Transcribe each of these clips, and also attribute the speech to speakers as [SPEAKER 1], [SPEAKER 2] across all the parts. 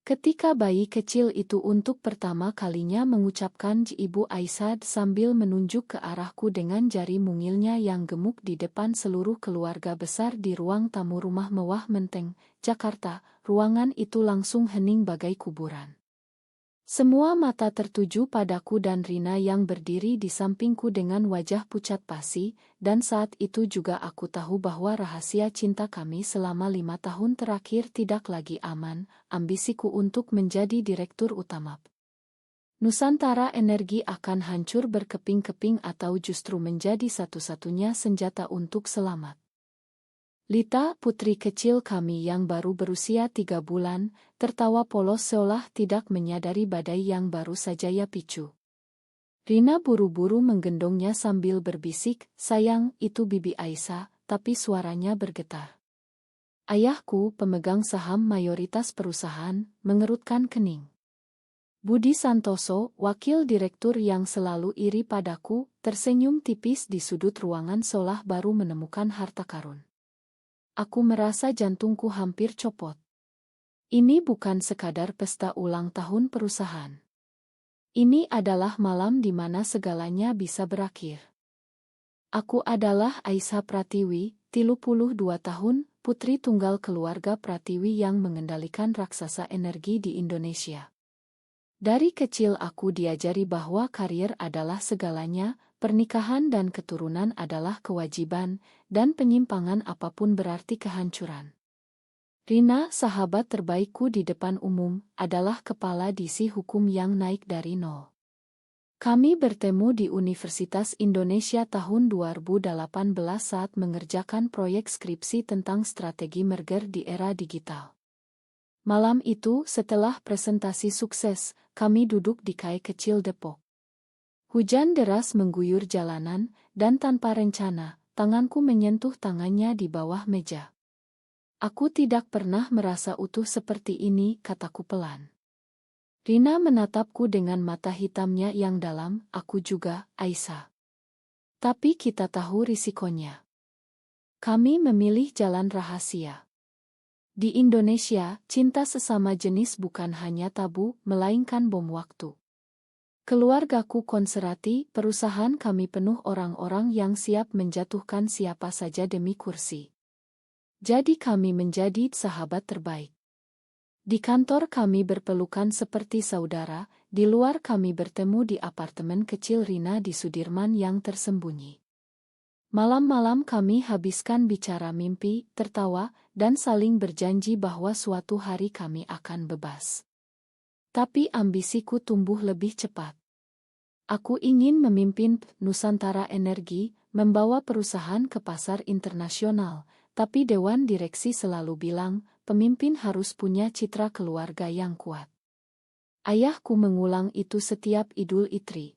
[SPEAKER 1] Ketika bayi kecil itu untuk pertama kalinya mengucapkan Ibu Aisyah sambil menunjuk ke arahku dengan jari mungilnya yang gemuk di depan seluruh keluarga besar di ruang tamu rumah mewah Menteng, Jakarta, ruangan itu langsung hening bagai kuburan. Semua mata tertuju padaku dan Rina yang berdiri di sampingku dengan wajah pucat pasi, dan saat itu juga aku tahu bahwa rahasia cinta kami selama 5 tahun terakhir tidak lagi aman. Ambisiku untuk menjadi direktur utama Nusantara Energi akan hancur berkeping-keping atau justru menjadi satu-satunya senjata untuk selamat. Lita, putri kecil kami yang baru berusia 3 bulan, tertawa polos seolah tidak menyadari badai yang baru saja ia picu. Rina buru-buru menggendongnya sambil berbisik, "Sayang, itu Bibi Aisyah," tapi suaranya bergetar. Ayahku, pemegang saham mayoritas perusahaan, mengerutkan kening. Budi Santoso, wakil direktur yang selalu iri padaku, tersenyum tipis di sudut ruangan seolah baru menemukan harta karun. Aku merasa jantungku hampir copot. Ini bukan sekadar pesta ulang tahun perusahaan. Ini adalah malam di mana segalanya bisa berakhir. Aku adalah Aisyah Pratiwi, 32 tahun, putri tunggal keluarga Pratiwi yang mengendalikan raksasa energi di Indonesia. Dari kecil aku diajari bahwa karier adalah segalanya, pernikahan dan keturunan adalah kewajiban, dan penyimpangan apapun berarti kehancuran. Rina, sahabat terbaikku di depan umum, adalah kepala divisi hukum yang naik dari nol. Kami bertemu di Universitas Indonesia tahun 2018 saat mengerjakan proyek skripsi tentang strategi merger di era digital. Malam itu, setelah presentasi sukses, kami duduk di kai kecil Depok. Hujan deras mengguyur jalanan, dan tanpa rencana, tanganku menyentuh tangannya di bawah meja. "Aku tidak pernah merasa utuh seperti ini," kataku pelan. Rina menatapku dengan mata hitamnya yang dalam, "Aku juga, Aisyah. Tapi kita tahu risikonya. Kami memilih jalan rahasia. Di Indonesia, cinta sesama jenis bukan hanya tabu, melainkan bom waktu. Keluargaku konservatif, perusahaan kami penuh orang-orang yang siap menjatuhkan siapa saja demi kursi. Jadi kami menjadi sahabat terbaik. Di kantor kami berpelukan seperti saudara, di luar kami bertemu di apartemen kecil Rina di Sudirman yang tersembunyi. Malam-malam kami habiskan bicara mimpi, tertawa, dan saling berjanji bahwa suatu hari kami akan bebas. Tapi ambisiku tumbuh lebih cepat. Aku ingin memimpin Nusantara Energi, membawa perusahaan ke pasar internasional, tapi Dewan Direksi selalu bilang, pemimpin harus punya citra keluarga yang kuat. Ayahku mengulang itu setiap Idul Fitri.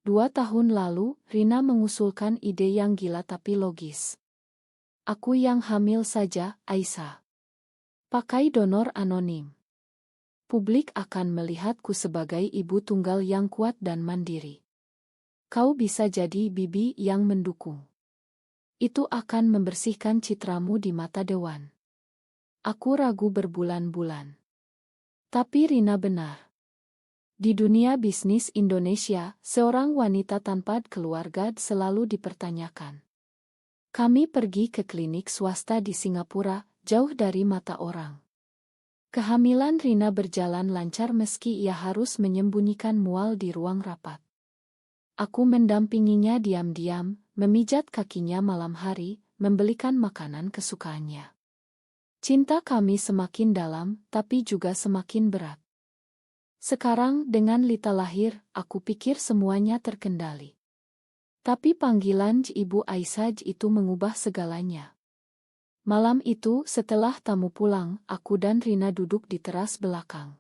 [SPEAKER 1] 2 tahun lalu, Rina mengusulkan ide yang gila tapi logis. "Aku yang hamil saja, Aisyah. Pakai donor anonim. Publik akan melihatku sebagai ibu tunggal yang kuat dan mandiri. Kau bisa jadi bibi yang mendukung. Itu akan membersihkan citramu di mata dewan." Aku ragu berbulan-bulan. Tapi Rina benar. Di dunia bisnis Indonesia, seorang wanita tanpa keluarga selalu dipertanyakan. Kami pergi ke klinik swasta di Singapura, jauh dari mata orang. Kehamilan Rina berjalan lancar meski ia harus menyembunyikan mual di ruang rapat. Aku mendampinginya diam-diam, memijat kakinya malam hari, membelikan makanan kesukaannya. Cinta kami semakin dalam, tapi juga semakin berat. Sekarang, dengan Lita lahir, aku pikir semuanya terkendali. Tapi panggilan Ibu Aisyah itu mengubah segalanya. Malam itu, setelah tamu pulang, aku dan Rina duduk di teras belakang.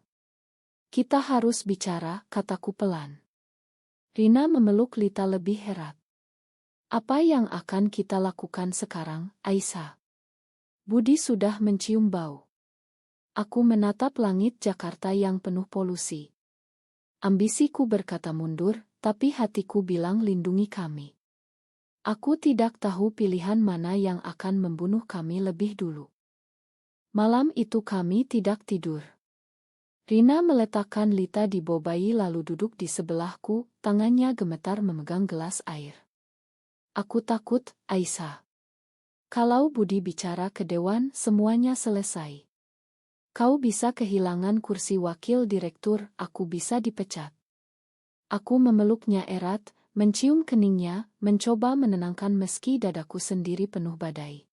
[SPEAKER 1] "Kita harus bicara," kataku pelan. Rina memeluk Lita lebih erat. "Apa yang akan kita lakukan sekarang, Aisyah?" Budi sudah mencium bau. Aku menatap langit Jakarta yang penuh polusi. Ambisiku berkata mundur, tapi hatiku bilang lindungi kami. Aku tidak tahu pilihan mana yang akan membunuh kami lebih dulu. Malam itu kami tidak tidur. Rina meletakkan Lita di bawah bayi lalu duduk di sebelahku, tangannya gemetar memegang gelas air. Aku takut, Aisyah. Kalau Budi bicara ke dewan, semuanya selesai. Kau bisa kehilangan kursi wakil direktur, aku bisa dipecat. Aku memeluknya erat, mencium keningnya, mencoba menenangkan meski dadaku sendiri penuh badai.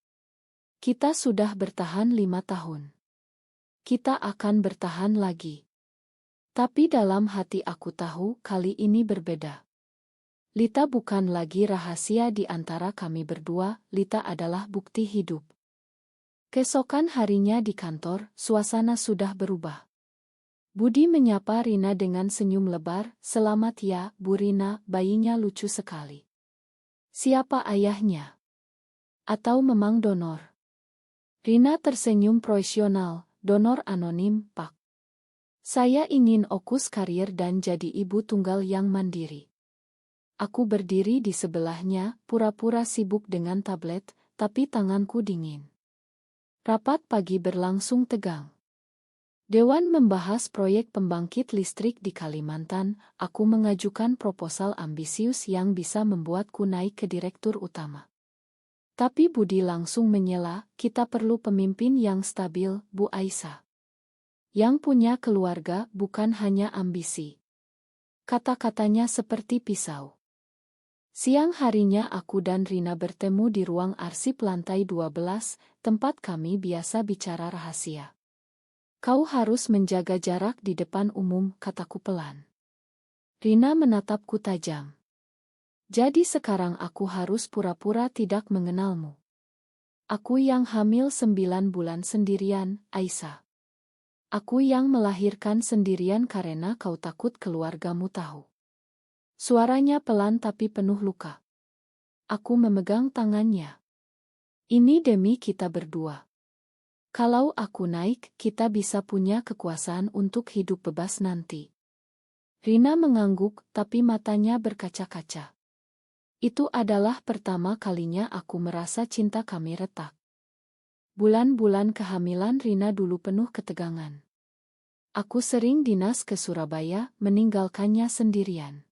[SPEAKER 1] Kita sudah bertahan 5 tahun. Kita akan bertahan lagi. Tapi dalam hati aku tahu kali ini berbeda. Lita bukan lagi rahasia di antara kami berdua, Lita adalah bukti hidup. Keesokan harinya di kantor, suasana sudah berubah. Budi menyapa Rina dengan senyum lebar, "Selamat ya, Bu Rina, bayinya lucu sekali." "Siapa ayahnya? Atau memang donor?" Rina tersenyum profesional, "Donor anonim, Pak. Saya ingin fokus karier dan jadi ibu tunggal yang mandiri." Aku berdiri di sebelahnya, pura-pura sibuk dengan tablet, tapi tanganku dingin. Rapat pagi berlangsung tegang. Dewan membahas proyek pembangkit listrik di Kalimantan. Aku mengajukan proposal ambisius yang bisa membuatku naik ke direktur utama. Tapi Budi langsung menyela, "Kita perlu pemimpin yang stabil, Bu Aisyah. Yang punya keluarga, bukan hanya ambisi." Kata-katanya seperti pisau. Siang harinya aku dan Rina bertemu di ruang arsip lantai 12, tempat kami biasa bicara rahasia. "Kau harus menjaga jarak di depan umum," kataku pelan. Rina menatapku tajam. "Jadi sekarang aku harus pura-pura tidak mengenalmu?" "Aku yang hamil 9 bulan sendirian, Aisyah. Aku yang melahirkan sendirian karena kau takut keluargamu tahu." Suaranya pelan tapi penuh luka. Aku memegang tangannya. "Ini demi kita berdua. Kalau aku naik, kita bisa punya kekuasaan untuk hidup bebas nanti." Rina mengangguk, tapi matanya berkaca-kaca. Itu adalah pertama kalinya aku merasa cinta kami retak. Bulan-bulan kehamilan Rina dulu penuh ketegangan. Aku sering dinas ke Surabaya, meninggalkannya sendirian.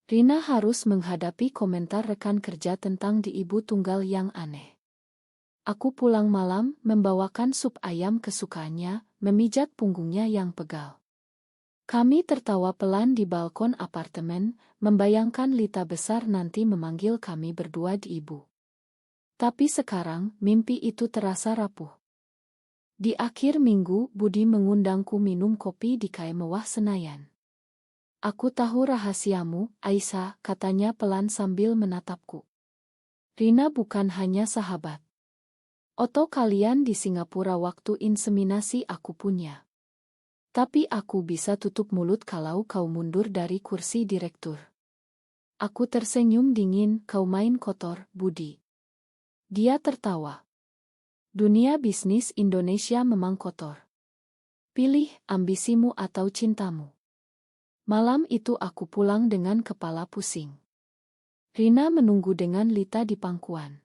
[SPEAKER 1] Rina harus menghadapi komentar rekan kerja tentang di ibu tunggal yang aneh. Aku pulang malam, membawakan sup ayam kesukaannya, memijat punggungnya yang pegal. Kami tertawa pelan di balkon apartemen, membayangkan Lita besar nanti memanggil kami berdua di ibu. Tapi sekarang, mimpi itu terasa rapuh. Di akhir minggu, Budi mengundangku minum kopi di Cafe Mewah Senayan. "Aku tahu rahasiamu, Aisyah," katanya pelan sambil menatapku. "Rina bukan hanya sahabat. Oto kalian di Singapura waktu inseminasi aku punya. Tapi aku bisa tutup mulut kalau kau mundur dari kursi direktur." Aku tersenyum dingin, "Kau main kotor, Budi." Dia tertawa. "Dunia bisnis Indonesia memang kotor. Pilih ambisimu atau cintamu." Malam itu aku pulang dengan kepala pusing. Rina menunggu dengan Lita di pangkuan.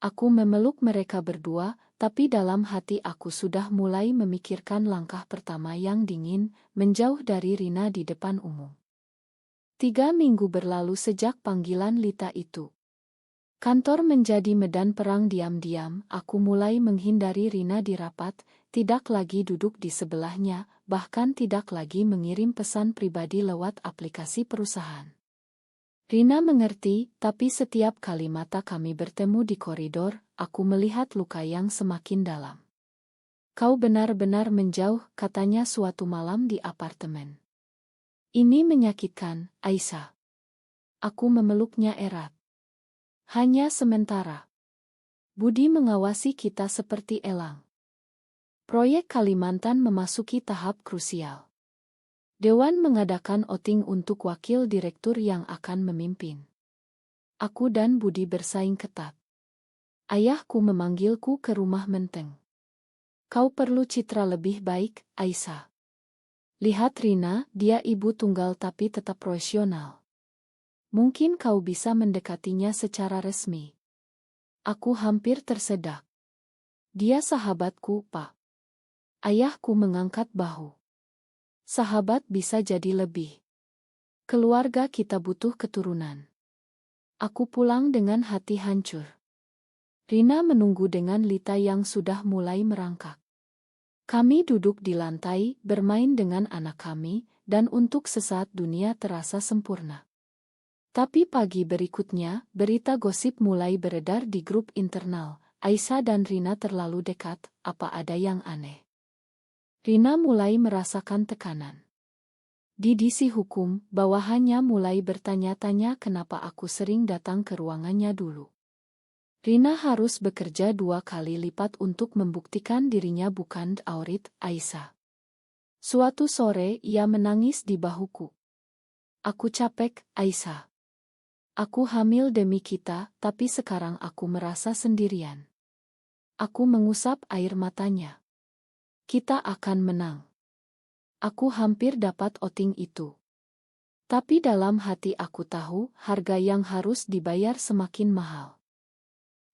[SPEAKER 1] Aku memeluk mereka berdua, tapi dalam hati aku sudah mulai memikirkan langkah pertama yang dingin, menjauh dari Rina di depan umum. 3 minggu berlalu sejak panggilan Lita itu. Kantor menjadi medan perang diam-diam, aku mulai menghindari Rina di rapat, tidak lagi duduk di sebelahnya, bahkan tidak lagi mengirim pesan pribadi lewat aplikasi perusahaan. Rina mengerti, tapi setiap kali mata kami bertemu di koridor, aku melihat luka yang semakin dalam. "Kau benar-benar menjauh," katanya suatu malam di apartemen. "Ini menyakitkan, Aisyah." Aku memeluknya erat. "Hanya sementara." Budi mengawasi kita seperti elang. Proyek Kalimantan memasuki tahap krusial. Dewan mengadakan voting untuk wakil direktur yang akan memimpin. Aku dan Budi bersaing ketat. Ayahku memanggilku ke rumah menteng. "Kau perlu citra lebih baik, Aisyah. Lihat Rina, dia ibu tunggal tapi tetap profesional. Mungkin kau bisa mendekatinya secara resmi." Aku hampir tersedak. "Dia sahabatku, Pak." Ayahku mengangkat bahu. Sahabat bisa jadi lebih. Keluarga kita butuh keturunan. Aku pulang dengan hati hancur. Rina menunggu dengan Lita yang sudah mulai merangkak. Kami duduk di lantai, bermain dengan anak kami, dan untuk sesaat dunia terasa sempurna. Tapi pagi berikutnya, berita gosip mulai beredar di grup internal. Aisyah dan Rina terlalu dekat, apa ada yang aneh? Rina mulai merasakan tekanan. Di divisi hukum, bawahannya mulai bertanya-tanya kenapa aku sering datang ke ruangannya dulu. Rina harus bekerja 2 kali lipat untuk membuktikan dirinya bukan Aurit Aisyah. Suatu sore ia menangis di bahuku. Aku capek, Aisyah. Aku hamil demi kita, tapi sekarang aku merasa sendirian. Aku mengusap air matanya. Kita akan menang. Aku hampir dapat outing itu. Tapi dalam hati aku tahu harga yang harus dibayar semakin mahal.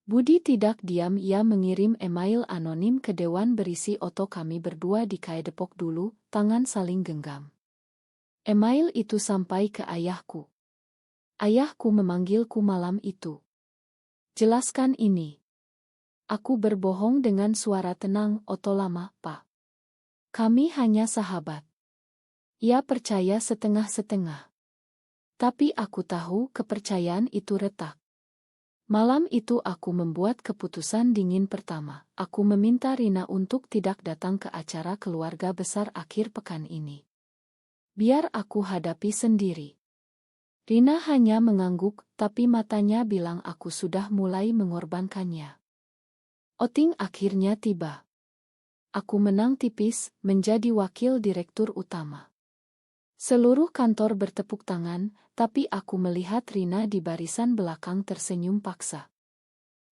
[SPEAKER 1] Budi tidak diam, ia mengirim email anonim ke dewan berisi foto kami berdua di Kai Depok dulu, tangan saling genggam. Email itu sampai ke ayahku. Ayahku memanggilku malam itu. Jelaskan ini. Aku berbohong dengan suara tenang, "Oto lama, Pak. Kami hanya sahabat." Ia percaya setengah-setengah. Tapi aku tahu kepercayaan itu retak. Malam itu aku membuat keputusan dingin pertama. Aku meminta Rina untuk tidak datang ke acara keluarga besar akhir pekan ini. Biar aku hadapi sendiri. Rina hanya mengangguk, tapi matanya bilang aku sudah mulai mengorbankannya. Outing akhirnya tiba. Aku menang tipis, menjadi wakil direktur utama. Seluruh kantor bertepuk tangan, tapi aku melihat Rina di barisan belakang tersenyum paksa.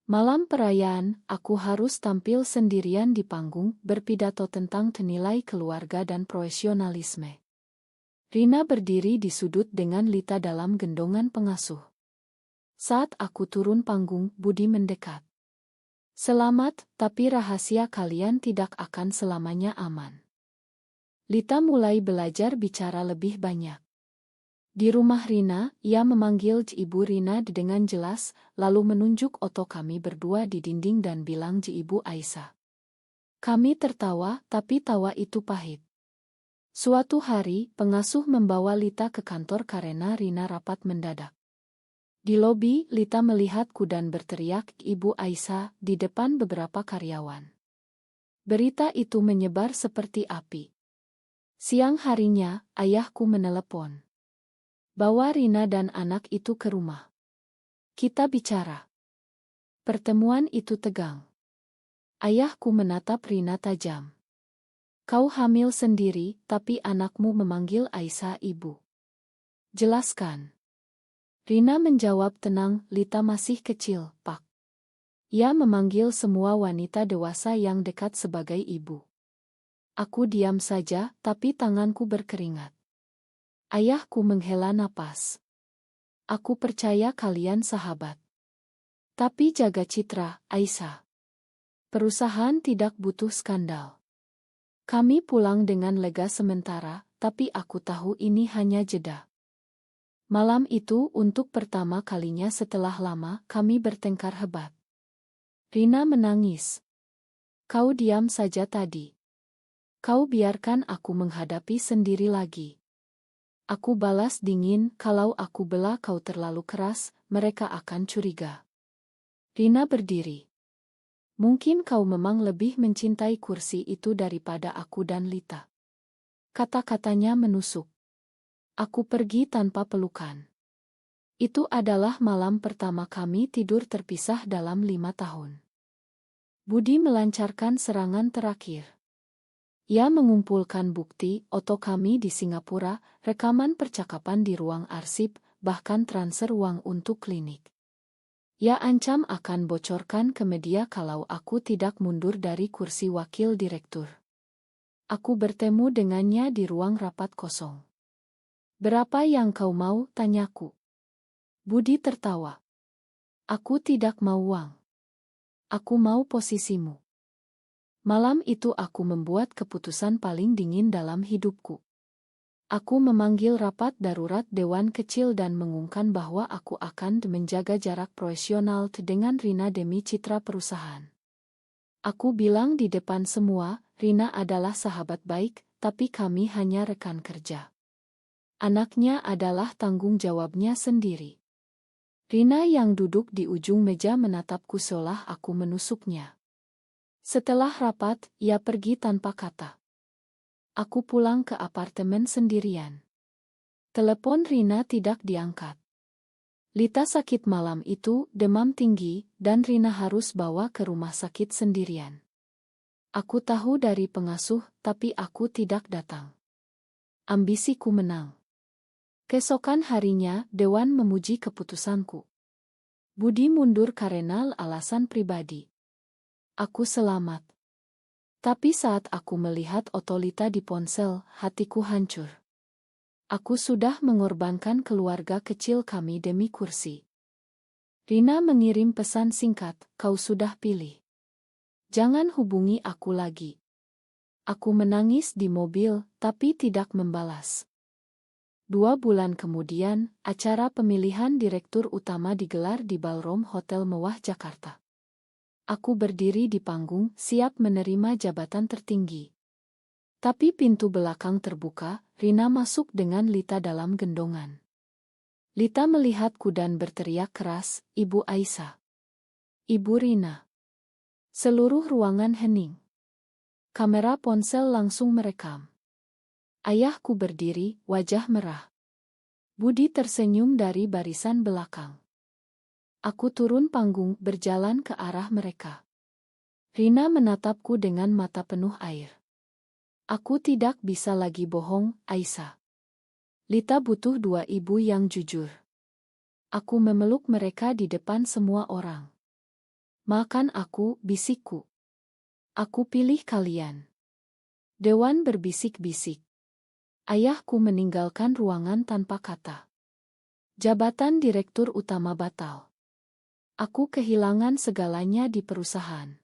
[SPEAKER 1] Malam perayaan, aku harus tampil sendirian di panggung, berpidato tentang nilai keluarga dan profesionalisme. Rina berdiri di sudut dengan Lita dalam gendongan pengasuh. Saat aku turun panggung, Budi mendekat. "Selamat, tapi rahasia kalian tidak akan selamanya aman." Lita mulai belajar bicara lebih banyak. Di rumah Rina, ia memanggil Ibu Rina dengan jelas, lalu menunjuk foto kami berdua di dinding dan bilang, "Ibu Aisyah." Kami tertawa, tapi tawa itu pahit. Suatu hari, pengasuh membawa Lita ke kantor karena Rina rapat mendadak. Di lobi, Lita melihatku dan berteriak, "Ibu Aisyah," di depan beberapa karyawan. Berita itu menyebar seperti api. Siang harinya, ayahku menelepon. "Bawa Rina dan anak itu ke rumah. Kita bicara." Pertemuan itu tegang. Ayahku menatap Rina tajam. "Kau hamil sendiri, tapi anakmu memanggil Aisyah ibu. Jelaskan." Rina menjawab tenang, "Lita masih kecil, Pak. Ia memanggil semua wanita dewasa yang dekat sebagai ibu." Aku diam saja, tapi tanganku berkeringat. Ayahku menghela napas. "Aku percaya kalian sahabat. Tapi jaga citra, Aisyah. Perusahaan tidak butuh skandal." Kami pulang dengan lega sementara, tapi aku tahu ini hanya jeda. Malam itu untuk pertama kalinya setelah lama kami bertengkar hebat. Rina menangis. "Kau diam saja tadi. Kau biarkan aku menghadapi sendiri lagi." Aku balas dingin, "Kalau aku bela kau terlalu keras, mereka akan curiga." Rina berdiri. "Mungkin kau memang lebih mencintai kursi itu daripada aku dan Lita." Kata-katanya menusuk. Aku pergi tanpa pelukan. Itu adalah malam pertama kami tidur terpisah dalam 5 tahun. Budi melancarkan serangan terakhir. Ia mengumpulkan bukti, foto kami di Singapura, rekaman percakapan di ruang arsip, bahkan transfer uang untuk klinik. Ia ancam akan bocorkan ke media kalau aku tidak mundur dari kursi wakil direktur. Aku bertemu dengannya di ruang rapat kosong. "Berapa yang kau mau?" tanyaku. Budi tertawa. "Aku tidak mau uang. Aku mau posisimu." Malam itu aku membuat keputusan paling dingin dalam hidupku. Aku memanggil rapat darurat Dewan Kecil dan mengumumkan bahwa aku akan menjaga jarak profesional dengan Rina demi citra perusahaan. Aku bilang di depan semua, Rina adalah sahabat baik, tapi kami hanya rekan kerja. Anaknya adalah tanggung jawabnya sendiri. Rina yang duduk di ujung meja menatapku seolah aku menusuknya. Setelah rapat, ia pergi tanpa kata. Aku pulang ke apartemen sendirian. Telepon Rina tidak diangkat. Lita sakit malam itu, demam tinggi, dan Rina harus bawa ke rumah sakit sendirian. Aku tahu dari pengasuh, tapi aku tidak datang. Ambisiku menang. Keesokan harinya, Dewan memuji keputusanku. Budi mundur karena alasan pribadi. Aku selamat. Tapi saat aku melihat Otolita di ponsel, hatiku hancur. Aku sudah mengorbankan keluarga kecil kami demi kursi. Rina mengirim pesan singkat, kau sudah pilih. Jangan hubungi aku lagi. Aku menangis di mobil, tapi tidak membalas. 2 bulan kemudian, acara pemilihan direktur utama digelar di Ballroom Hotel Mewah Jakarta. Aku berdiri di panggung, siap menerima jabatan tertinggi. Tapi pintu belakang terbuka, Rina masuk dengan Lita dalam gendongan. Lita melihatku dan berteriak keras, Ibu Aisyah. Ibu Rina. Seluruh ruangan hening. Kamera ponsel langsung merekam. Ayahku berdiri, wajah merah. Budi tersenyum dari barisan belakang. Aku turun panggung, berjalan ke arah mereka. Rina menatapku dengan mata penuh air. Aku tidak bisa lagi bohong, Aisyah. Lita butuh 2 ibu yang jujur. Aku memeluk mereka di depan semua orang. Makan aku, bisikku. Aku pilih kalian. Dewan berbisik-bisik. Ayahku meninggalkan ruangan tanpa kata. Jabatan direktur utama batal. Aku kehilangan segalanya di perusahaan.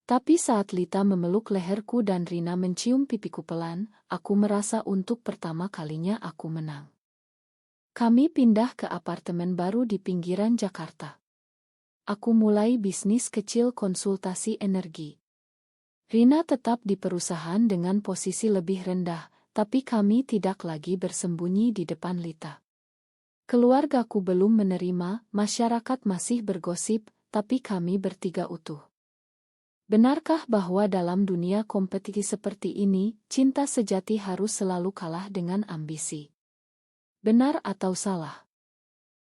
[SPEAKER 1] Tapi saat Lita memeluk leherku dan Rina mencium pipiku pelan, aku merasa untuk pertama kalinya aku menang. Kami pindah ke apartemen baru di pinggiran Jakarta. Aku mulai bisnis kecil konsultasi energi. Rina tetap di perusahaan dengan posisi lebih rendah, tapi kami tidak lagi bersembunyi di depan Lita. Keluargaku belum menerima, masyarakat masih bergosip, tapi kami bertiga utuh. Benarkah bahwa dalam dunia kompetisi seperti ini, cinta sejati harus selalu kalah dengan ambisi? Benar atau salah?